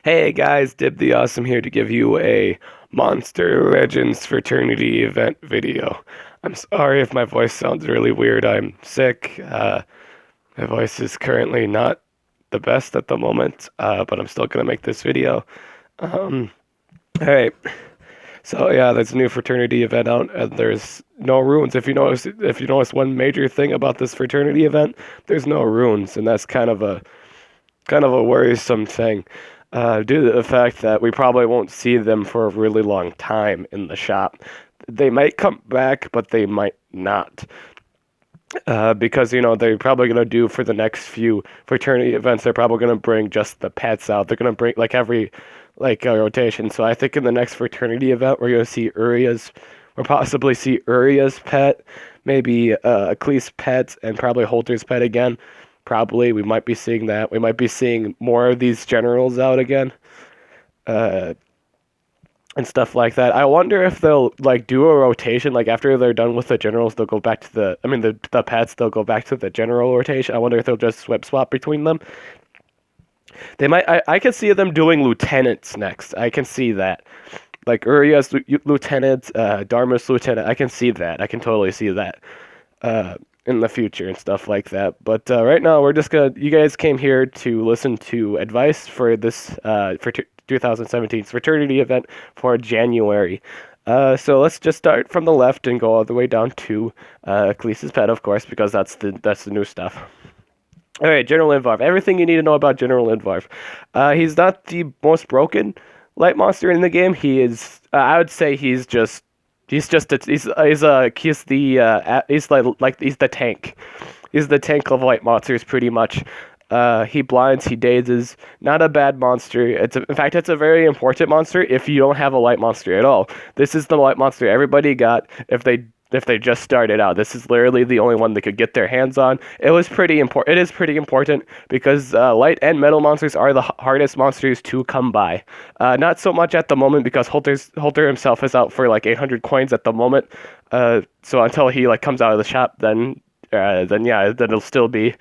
Hey guys, Dib the Awesome here to give you a Monster Legends fraternity event video. I'm sorry if my voice sounds really weird. I'm sick. My voice is currently not the best at the moment, but I'm still gonna make this video. Um, all right. So yeah, there's a new fraternity event out, and there's no runes. If you notice one major thing about this fraternity event, there's no runes, and that's kind of a worrisome thing, due to the fact that we probably won't see them for a really long time in the shop. They might come back, but they might not. Because they're probably gonna do for the next few fraternity events. They're probably gonna bring just the pets out. They're gonna bring like every rotation. So I think in the next fraternity event we're gonna see Uria's. We'll possibly see Uria's pet, maybe Aklee's pet, and probably Holter's pet again. Probably we might be seeing that. We might be seeing more of these generals out again. Uh, and stuff like that. I wonder if they'll do a rotation. Like after they're done with the generals, they'll go back to the pets. They'll go back to the general rotation. I wonder if they'll just swap between them. They might. I can see them doing lieutenants next. I can see that. Like Uria's lieutenant, Darmith's lieutenant. I can see that. I can totally see that. In the future and stuff like that. But right now, we're just gonna. You guys came here to listen to advice for this for 2017's fraternity event for January. So let's just start from the left and go all the way down to Khaleesi's pet, of course, because that's the new stuff. All right, General Invarv. Everything you need to know about General Invarv. He's not the most broken light monster in the game. He is. I would say he's just. He's just he's the he's the tank. He's the tank of light monsters pretty much. He blinds, he dazes. Not a bad monster. In fact, it's a very important monster if you don't have a light monster at all. This is the light monster everybody got if they just started out. This is literally the only one they could get their hands on. It was pretty important. It is pretty important because light and metal monsters are the hardest monsters to come by. Not so much at the moment because Holter himself is out for like 800 coins at the moment. So until he comes out of the shop, then it'll still be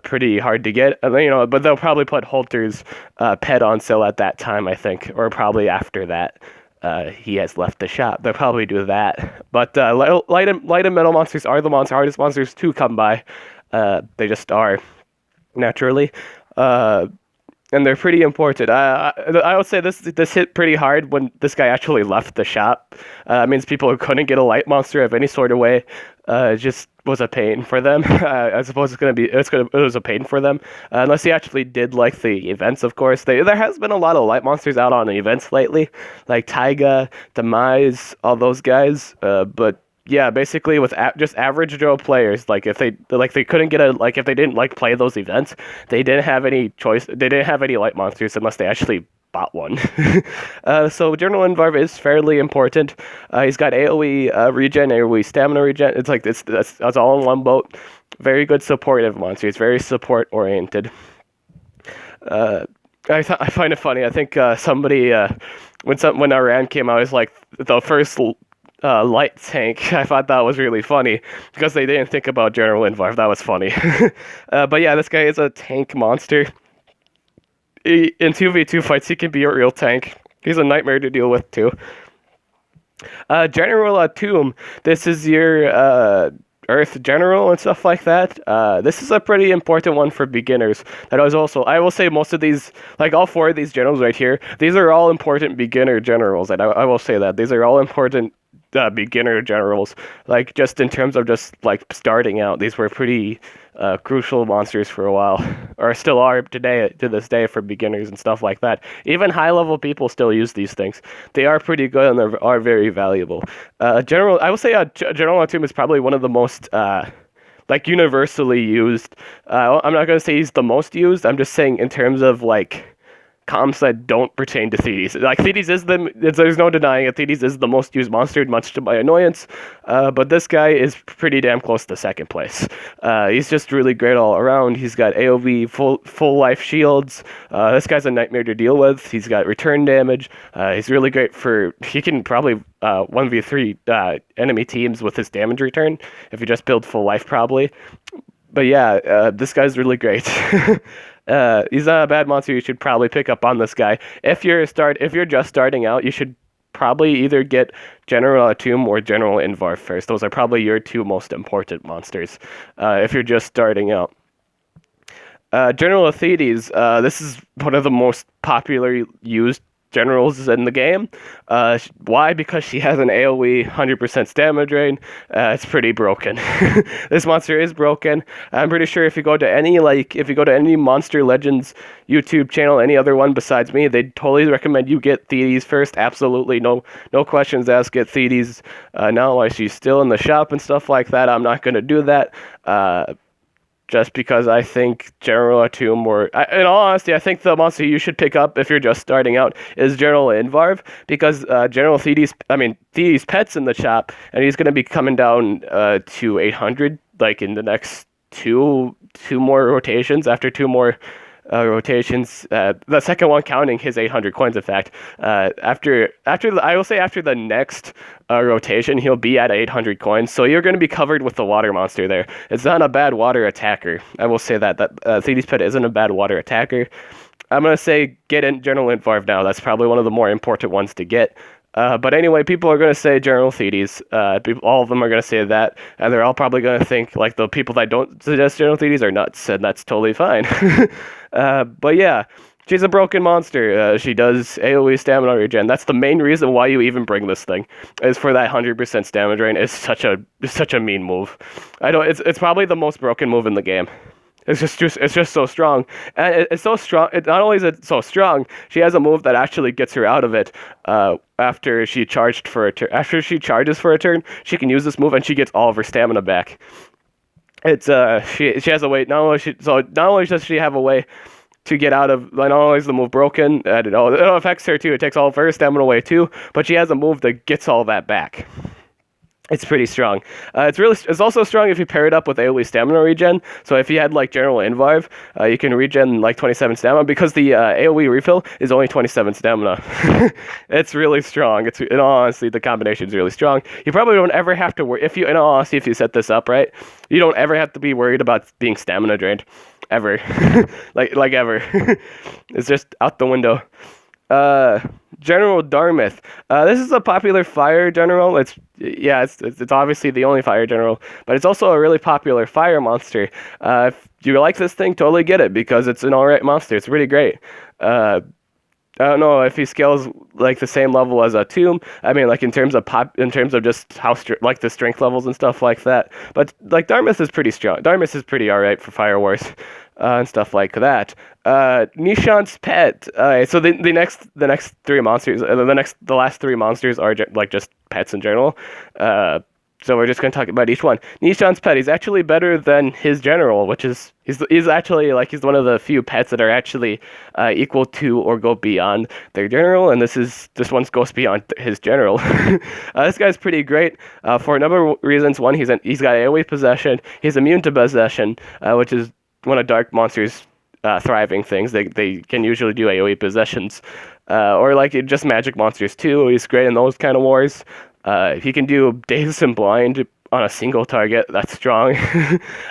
pretty hard to get. But they'll probably put Holter's pet on sale at that time, I think, or probably after that. He has left the shop. They'll probably do that. But light and metal monsters are the hardest monsters to come by. They just are, naturally. And they're pretty important. I would say this hit pretty hard when this guy actually left the shop. It means people who couldn't get a light monster of any sort of way. Just was a pain for them. I suppose it was a pain for them, unless he actually did like the events. Of course, there has been a lot of light monsters out on events lately, like Taiga, Demise, all those guys. But yeah, basically with just average Joe players, if they couldn't get if they didn't play those events, they didn't have any choice. They didn't have any light monsters unless they actually bought one. So General Invarv is fairly important. He's got AoE regen, AoE stamina regen. It's all in one boat. Very good supportive monster. It's very support oriented. I find it funny. I think somebody when Iran came out, it was like the first light tank. I thought that was really funny because they didn't think about General Invarv. That was funny. But yeah, this guy is a tank monster. In 2v2 fights, he can be a real tank. He's a nightmare to deal with, too. General Atum. This is your Earth General and stuff like that. This is a pretty important one for beginners. I will say most of these, all four of these generals right here, these are all important beginner generals. And I will say that. These are all important beginner generals. Just in terms of starting out, these were pretty crucial monsters for a while, or still are to this day for beginners and stuff like that. Even high level people still use these things. They are pretty good and they are very valuable. I would say General Atum is probably one of the most universally used. I'm not gonna say he's the most used. I'm just saying in terms of comps that don't pertain to C.D.S. C.D.S is there's no denying it. C.D.S is the most used monster, much to my annoyance. But this guy is pretty damn close to second place. He's just really great all around. He's got AoE full life shields. This guy's a nightmare to deal with. He's got return damage. He's really great he can probably 1v3 enemy teams with his damage return if you just build full life probably. But yeah, this guy's really great. He's not a bad monster. You should probably pick up on this guy. If you're just starting out, you should probably either get General Atum or General Invar first. Those are probably your two most important monsters if you're just starting out. General Athetes, this is one of the most popularly used generals in the game. Why? Because she has an AoE 100% stamina drain. It's pretty broken. This monster is broken. I'm pretty sure if you go to any Monster Legends YouTube channel, any other one besides me, they'd totally recommend you get Thetis first. Absolutely, no questions asked. Get Thetis. Now, while she's still in the shop and stuff like that, I'm not gonna do that. Just because I think General Atum, in all honesty, I think the monster you should pick up if you're just starting out is General Invarv, because General Thetis pet's in the shop, and he's going to be coming down to 800, like in the next two more rotations, after two more rotations, the second one counting his 800 coins, in fact. After the next rotation, he'll be at 800 coins, so you're going to be covered with the water monster there. It's not a bad water attacker. I will say that Thetis Pet isn't a bad water attacker. I'm going to say get in General Invarv now. That's probably one of the more important ones to get. But anyway, people are going to say General Thetis. All of them are going to say that, and they're all probably going to think, like, the people that don't suggest General Thetis are nuts, and that's totally fine. But yeah, she's a broken monster. She does AoE stamina regen. That's the main reason why you even bring this thing, is for that 100% stamina drain. It's such a mean move. It's probably the most broken move in the game. It's just so strong, and it's so strong. Not only is it so strong, she has a move that actually gets her out of it. After she charges for a turn, she can use this move and she gets all of her stamina back. It's she has a way. Not only does she have a way to get out of, not only is the move broken, it affects her too. It takes all of her stamina away too, but she has a move that gets all that back. It's pretty strong. It's also strong if you pair it up with AoE stamina regen. So if you had like General Invarv, you can regen like 27 stamina, because the AoE refill is only 27 stamina. It's really strong. In all honesty, the combination is really strong. You probably don't ever have to worry, if you set this up right, you don't ever have to be worried about being stamina drained, ever. like ever. It's just out the window. General Darmith. This is a popular fire general. It's obviously the only fire general, but it's also a really popular fire monster. If you like this thing, totally get it, because it's an alright monster. It's really great. I don't know if he scales like the same level as Atum. I mean, like in terms of just how like the strength levels and stuff like that. But like Darmith is pretty strong. Darmith is pretty alright for Fire Wars and stuff like that. Nishant's pet. So the next three monsters, the last three monsters are just pets in general. So we're just going to talk about each one. Nishant's pet, he's actually better than his general, which is, he's actually, like, he's one of the few pets that are actually equal to or go beyond their general, and this one goes beyond his general. This guy's pretty great for a number of reasons. One, he's got AoE possession, he's immune to possession, which is one of Dark Monster's thriving things. They can usually do AoE possessions, or like just magic monsters too. He's great in those kind of wars. He can do Daze and Blind on a single target. That's strong.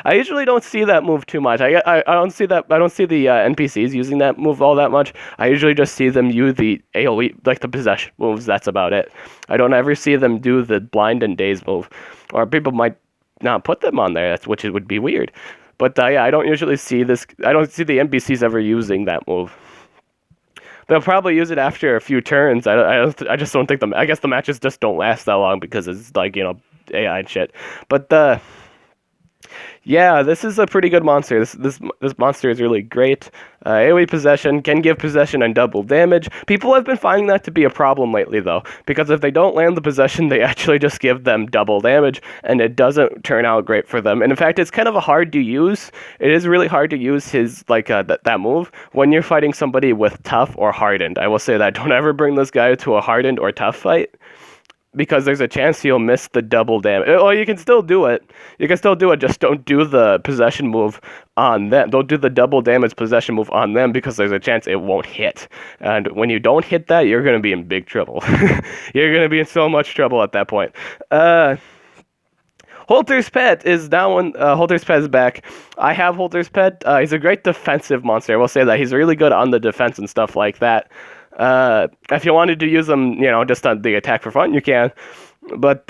I usually don't see that move too much. I don't see the NPCs using that move all that much. I usually just see them use the AoE, like the possession moves. That's about it. I don't ever see them do the Blind and Daze move, or people might not put them on there, which would be weird. But yeah, I don't usually see this. I don't see the NPCs ever using that move. They'll probably use it after a few turns. I just don't think I guess the matches just don't last that long, because it's like, AI and shit. But yeah, this is a pretty good monster. This monster is really great. AoE possession, can give possession and double damage. People have been finding that to be a problem lately, though, because if they don't land the possession, they actually just give them double damage, and it doesn't turn out great for them. And in fact, it's kind of hard to use. It is really hard to use his that move when you're fighting somebody with tough or hardened. I will say that. Don't ever bring this guy to a hardened or tough fight, because there's a chance you'll miss the double damage. Well, you can still do it. Just don't do the possession move on them. Don't do the double damage possession move on them, because there's a chance it won't hit. And when you don't hit that, you're going to be in big trouble. You're going to be in so much trouble at that point. Holter's Pet is down. Holter's Pet is back. I have Holter's Pet. He's a great defensive monster. I will say that he's really good on the defense and stuff like that. If you wanted to use him, just on the attack for fun, you can. But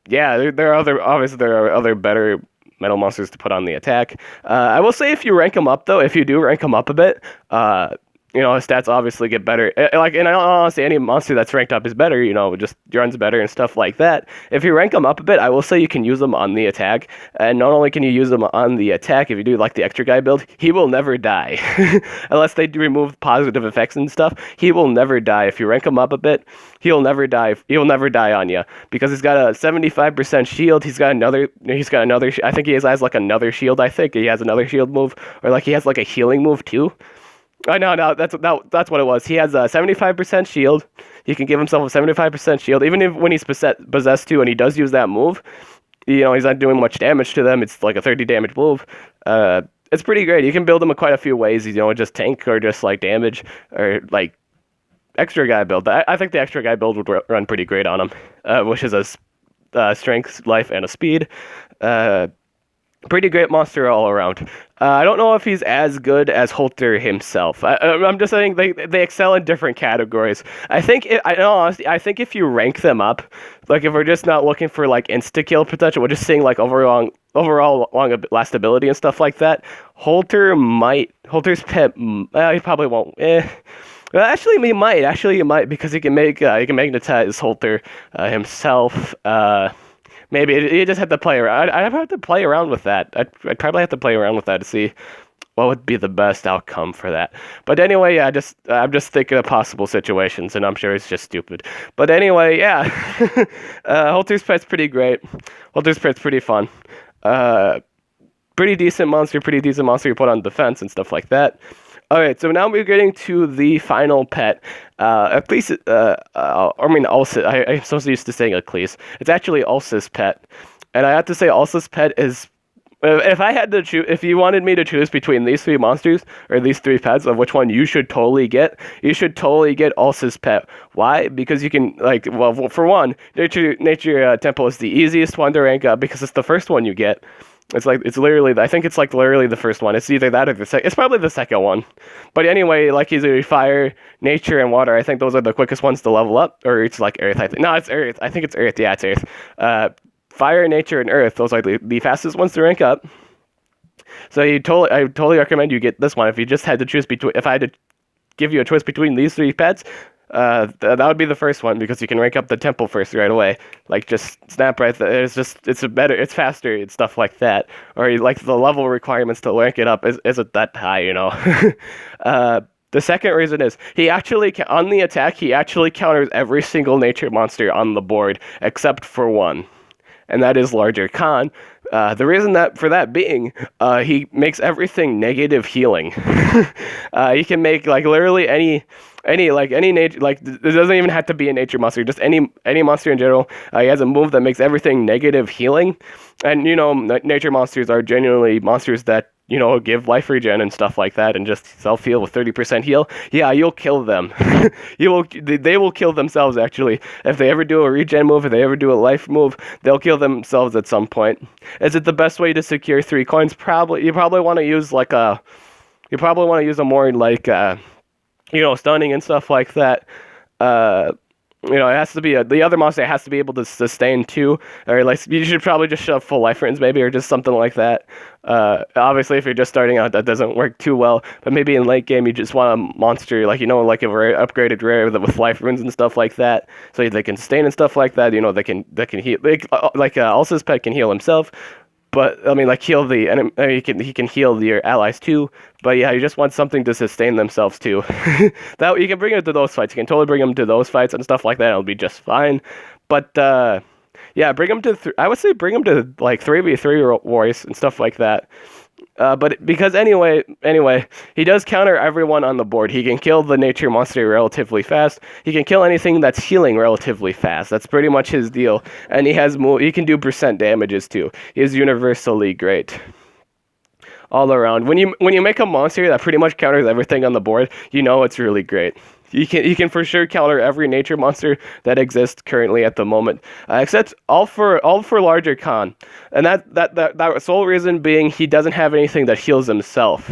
yeah, there are other better metal monsters to put on the attack. I will say if you rank them up though, if you do rank them up a bit, his stats obviously get better. Like, and I don't honestly, any monster that's ranked up is better, just runs better and stuff like that. If you rank them up a bit, I will say you can use them on the attack. And not only can you use them on the attack, if you do like the extra guy build, he will never die. Unless they remove positive effects and stuff, he will never die. If you rank him up a bit, he'll never die. He'll never die on you because he's got a 75% shield. He's got another. I think he has like another shield. I think he has another shield move, or like he has like a healing move too. No, that's what it was. He has a 75% shield. He can give himself a 75% shield, even if when he's possessed too, and he does use that move. He's not doing much damage to them. It's like a 30 damage move. It's pretty great. You can build him in quite a few ways. Just tank or just like damage or like extra guy build. I think the extra guy build would run pretty great on him, which is a strength, life, and a speed. Pretty great monster all around. I don't know if he's as good as Holter himself. I'm just saying they excel in different categories. I think if you rank them up, like if we're just not looking for like insta kill potential, we're just seeing like overall long last ability and stuff like that. Holter's Pet. He probably won't. Well, actually, he might. Actually, he might because he can magnetize Holter himself. Maybe you just have to play around. I'd have to play around with that. I'd probably have to play around with that to see what would be the best outcome for that. But anyway, yeah, I'm just thinking of possible situations, and I'm sure it's just stupid. But anyway, yeah, Holter's Pet's pretty great. Holter's Pet's pretty fun. Pretty decent monster you put on defense and stuff like that. Alright, so now we're getting to the final pet. At least, Ulcis. I'm so used to saying Eccles. It's actually Ulcis Pet. And I have to say, Ulcis Pet is... If I had to choose, if you wanted me to choose between these three monsters, or these three pets, of which one you should totally get Ulcis Pet. Why? Because you can, for one, Nature Temple is the easiest one to rank up because it's the first one you get. I think it's literally the first one. It's either that or the second. It's probably the second one. But anyway, like either fire, nature, and water, I think those are the quickest ones to level up. Or it's like earth, I think. No, it's earth. I think it's earth. Yeah, it's earth. Fire, nature, and earth, those are the fastest ones to rank up. So I totally recommend you get this one. If you just had to choose if I had to give you a choice between these three pets, that would be the first one because you can rank up the temple first right away. Like just snap right there. It's faster and stuff like that. Or like the level requirements to rank it up isn't that high, The second reason is on the attack he actually counters every single nature monster on the board except for one, and that is Larger Khan. The reason for that being, he makes everything negative healing. He can make like literally any nature, like it doesn't even have to be a nature monster, just any monster in general. He has a move that makes everything negative healing, and nature monsters are genuinely monsters that give life regen and stuff like that, and just self-heal with 30% heal. Yeah, you'll kill them. They will kill themselves, actually. If they ever do a regen move, if they ever do a life move, they'll kill themselves at some point. Is it the best way to secure 3 coins? Probably. You probably want to use a more like, stunning and stuff like that. It has to be the other monster has to be able to sustain 2, or like you should probably just shove full life runes maybe, or just something like that. Obviously, if you're just starting out, that doesn't work too well. But maybe in late game, you just want a monster like a very upgraded rare with life runes and stuff like that, so they can sustain and stuff like that. They can heal. Ulcis Pet can heal himself. But I mean, like heal the enemy. He can heal your allies too. But yeah, you just want something to sustain themselves too. That you can bring him to those fights. You can totally bring him to those fights and stuff like that. It'll be just fine. But yeah, bring him to. I would say bring him to like 3v3 wars and stuff like that. But because anyway, he does counter everyone on the board. He can kill the nature monster relatively fast. He can kill anything that's healing relatively fast. That's pretty much his deal. And he can do % damages too. He is universally great. All around. When you make a monster that pretty much counters everything on the board, it's really great. You can for sure counter every nature monster that exists currently at the moment, except all for larger Khan, and that sole reason being he doesn't have anything that heals himself.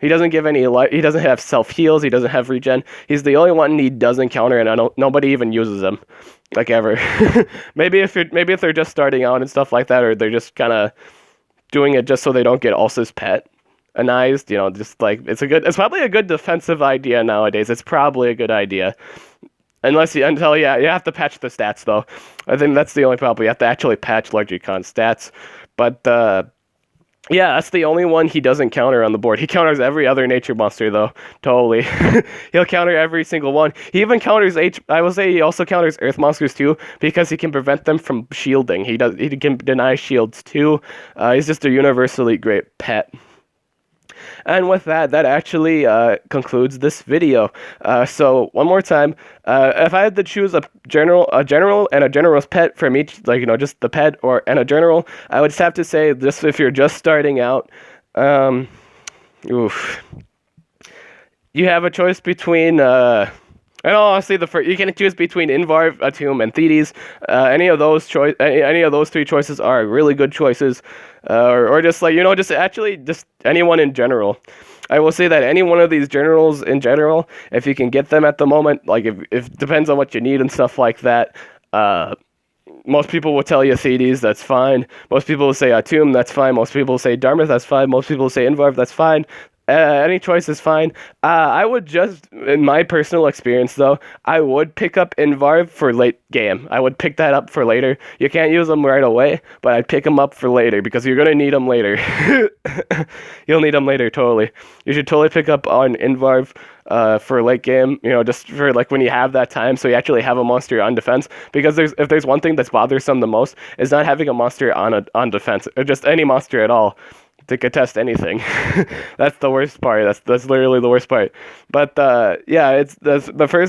He doesn't give any life. He doesn't have self heals. He doesn't have regen. He's the only one he doesn't counter, and nobody even uses him, like ever. maybe if they're just starting out and stuff like that, or they're just kind of doing it just so they don't get Ulce's pet anized. Just like it's probably a good defensive idea nowadays. It's probably a good idea. Until you have to patch the stats though. I think that's the only problem. You have to actually patch Largicon stats. But yeah, that's the only one he doesn't counter on the board. He counters every other nature monster though. Totally. He'll counter every single one. He even counters I will say he also counters earth monsters too, because he can prevent them from shielding. He can deny shields too. He's just a universally great pet. And with that actually concludes this video. So one more time, if I had to choose a general and a general's pet from each, just the pet and a general, I would have to say, just if you're just starting out, oof, you have a choice between. And honestly, you can choose between Invarv, Atum, and C.D.S. Any of those three choices are really good choices, or just just anyone in general. I will say that any one of these generals in general, if you can get them at the moment, like if depends on what you need and stuff like that. Most people will tell you C.D.S, that's fine. Most people will say Atum, that's fine. Most people will say Darmith, that's fine. Most people will say Invarv, that's fine. Any choice is fine. I would just, in my personal experience though, I would pick up Invarv for late game. I would pick that up for later. You can't use them right away, but I'd pick them up for later because you're going to need them later. You'll need them later, totally. You should totally pick up on Invarv for late game, just for like when you have that time, so you actually have a monster on defense. Because if there's one thing that's bothersome the most, is not having a monster on defense, or just any monster at all to contest anything. That's the worst part. That's literally the worst part. But yeah,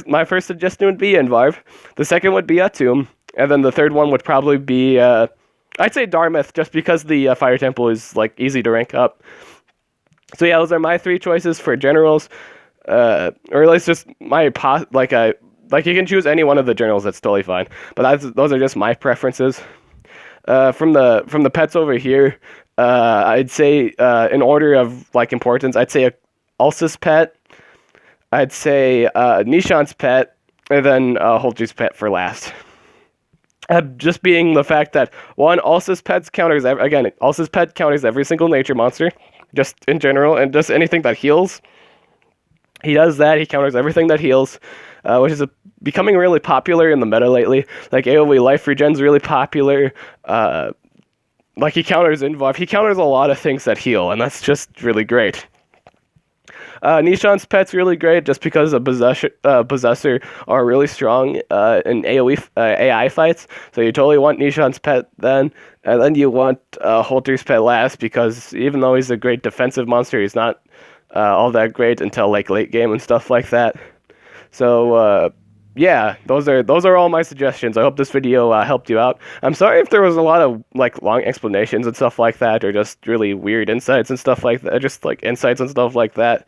my first suggestion would be Invarv. The second would be Atum, and then the third one would probably be I'd say Darmith, just because the Fire Temple is like easy to rank up. So yeah, those are my three choices for generals. Or at least just you can choose any one of the generals. That's totally fine. But those are just my preferences. From the pets over here, I'd say in order of importance, I'd say Ulce's pet, I'd say Nishan's pet, and then Holter's pet for last. Just being the fact that Ulce's pet counters every single nature monster, just in general, and just anything that heals. He does that. He counters everything that heals, which is becoming really popular in the meta lately. Like AoE life regen's really popular. He counters Invarv. He counters a lot of things that heal, and that's just really great. Nishan's pet's really great just because a Possessor are really strong in AoE AI fights. So you totally want Nishan's pet then. And then you want Holter's pet last, because even though he's a great defensive monster, he's not all that great until late game and stuff like that. So yeah, those are all my suggestions. I hope this video helped you out. I'm sorry if there was a lot of long explanations and stuff like that, or just really weird insights and stuff like that. Just insights and stuff like that.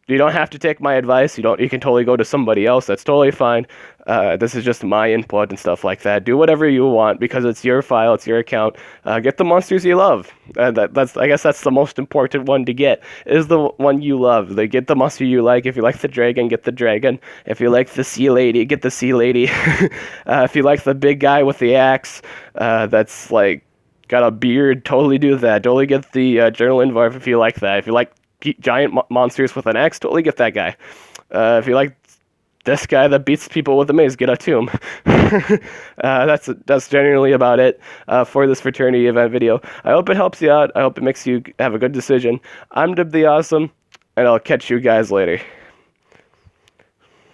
You don't have to take my advice. You can totally go to somebody else. That's totally fine. This is just my input and stuff like that. Do whatever you want, because it's your file, it's your account. Get the monsters you love. I guess that's the most important one to get, is the one you love. Get the monster you like. If you like the dragon, get the dragon. If you like the sea lady, get the sea lady. If you like the big guy with the axe, that's got a beard, totally do that. Totally get the Journal Invarv if you like that. If you like giant monsters with an axe, totally get that guy. If you like this guy that beats people with a mace, get Atum. That's generally about it for this fraternity event video. I hope it helps you out. I hope it makes you have a good decision. I'm Dib the Awesome, and I'll catch you guys later.